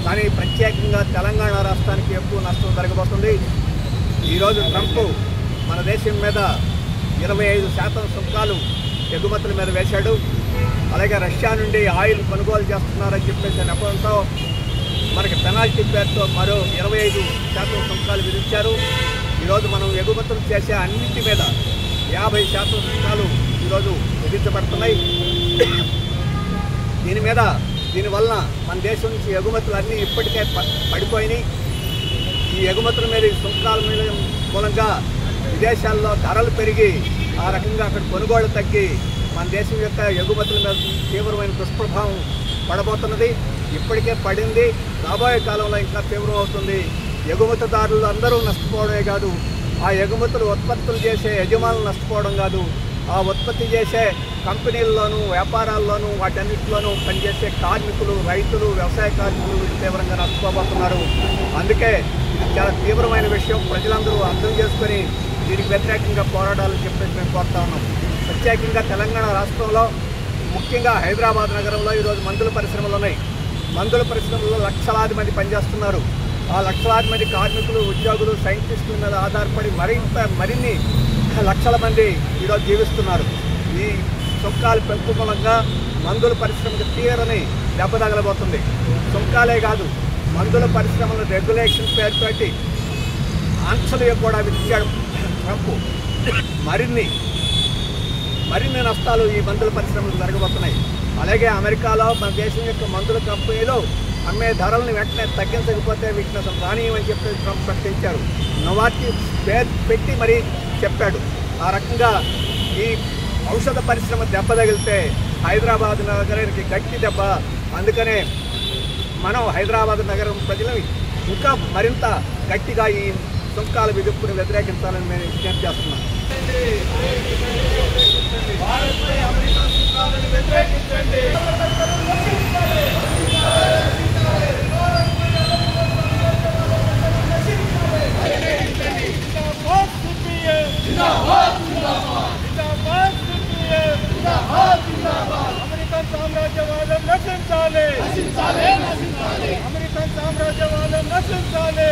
కానీ ప్రత్యేకంగా తెలంగాణ రాష్ట్రానికి ఎక్కువ నష్టం జరగబోతుంది. ఈరోజు ట్రంప్ మన దేశం మీద 25% సుంకాలు ఎగుమతుల మీద వేశాడు. అలాగే రష్యా నుండి ఆయిల్ కొనుగోలు చేస్తున్నారని చెప్పేసి నెపంతో మనకి పెనాల్టీ పేరుతో మరో 25% సుంకాలు విధించారు. ఈరోజు మనం ఎగుమతులు చేసే అన్నింటి మీద 50% సుంకాలు ఈరోజు విధించబడుతున్నాయి. దీనివల్ల మన దేశం నుంచి ఎగుమతులు అన్నీ ఇప్పటికే పడిపోయినాయి. ఈ ఎగుమతుల మీద ఈ సుంకాల మీద మూలంగా విదేశాల్లో ధరలు పెరిగి ఆ రకంగా అక్కడ కొనుగోళ్లు తగ్గి మన దేశం యొక్క ఎగుమతుల మీద తీవ్రమైన దుష్ప్రభావం పడబోతున్నది. ఇప్పటికే పడింది, రాబోయే కాలంలో ఇంకా తీవ్రం అవుతుంది. ఎగుమతిదారులు అందరూ నష్టపోవడమే కాదు, ఆ ఎగుమతులు ఉత్పత్తులు చేసే యజమానులు నష్టపోవడం కాదు, ఆ ఉత్పత్తి చేసే కంపెనీల్లోనూ వ్యాపారాల్లోనూ వాటన్నిటిలోనూ పనిచేసే కార్మికులు, రైతులు, వ్యవసాయ కార్మికులు తీవ్రంగా నష్టపోబోతున్నారు. అందుకే ఇది చాలా తీవ్రమైన విషయం. ప్రజలందరూ అర్థం చేసుకొని దీనికి వ్యతిరేకంగా పోరాడాలని చెప్పేసి మేము కోరుతా ఉన్నాం. ప్రత్యేకంగా తెలంగాణ రాష్ట్రంలో ముఖ్యంగా హైదరాబాద్ నగరంలో ఈరోజు మందుల పరిశ్రమలు ఉన్నాయి. మందుల పరిశ్రమల్లో లక్షలాది మంది పనిచేస్తున్నారు. ఆ లక్షలాది మంది కార్మికులు, ఉద్యోగులు, సైంటిస్టుల మీద ఆధారపడి మరిన్ని లక్షల మంది ఈరోజు జీవిస్తున్నారు. ఈ సుంకాల పెంపు మూలంగా మందుల పరిశ్రమకు తీరని దెబ్బ తగలబోతుంది. సుంకాలే కాదు, మందుల పరిశ్రమల రెగ్యులేషన్ పేరుతోటి ఆంక్షలు కూడా విధించాడు ట్రంప్. మరిన్ని నష్టాలు ఈ మందుల పరిశ్రమలకు జరగబోతున్నాయి. అలాగే అమెరికాలో మన దేశం యొక్క మందుల కంపెనీలు అమ్మే ధరలను వెంటనే తగ్గించకపోతే వీటిని అసలు రానియమని చెప్పి ట్రంప్ ప్రకటించారు. నోవార్టిస్ పేరు పెట్టి మరీ చెప్పాడు. ఆ రకంగా ఈ ఔషధ పరిశ్రమ దెబ్బ తగిలితే హైదరాబాద్ నగరానికి గట్టి దెబ్బ. అందుకనే మనం హైదరాబాద్ నగరం ప్రజలు ఇంకా మరింత గట్టిగా ఈ సుంకాల విధింపును వ్యతిరేకించాలని మేము విజ్ఞప్తి చేస్తున్నాం. అమెరికన్ సామ్రాజ్యవాదం నశించాలి. అమెరికన్ సామ్రాజ్యవాదం నశించాలి.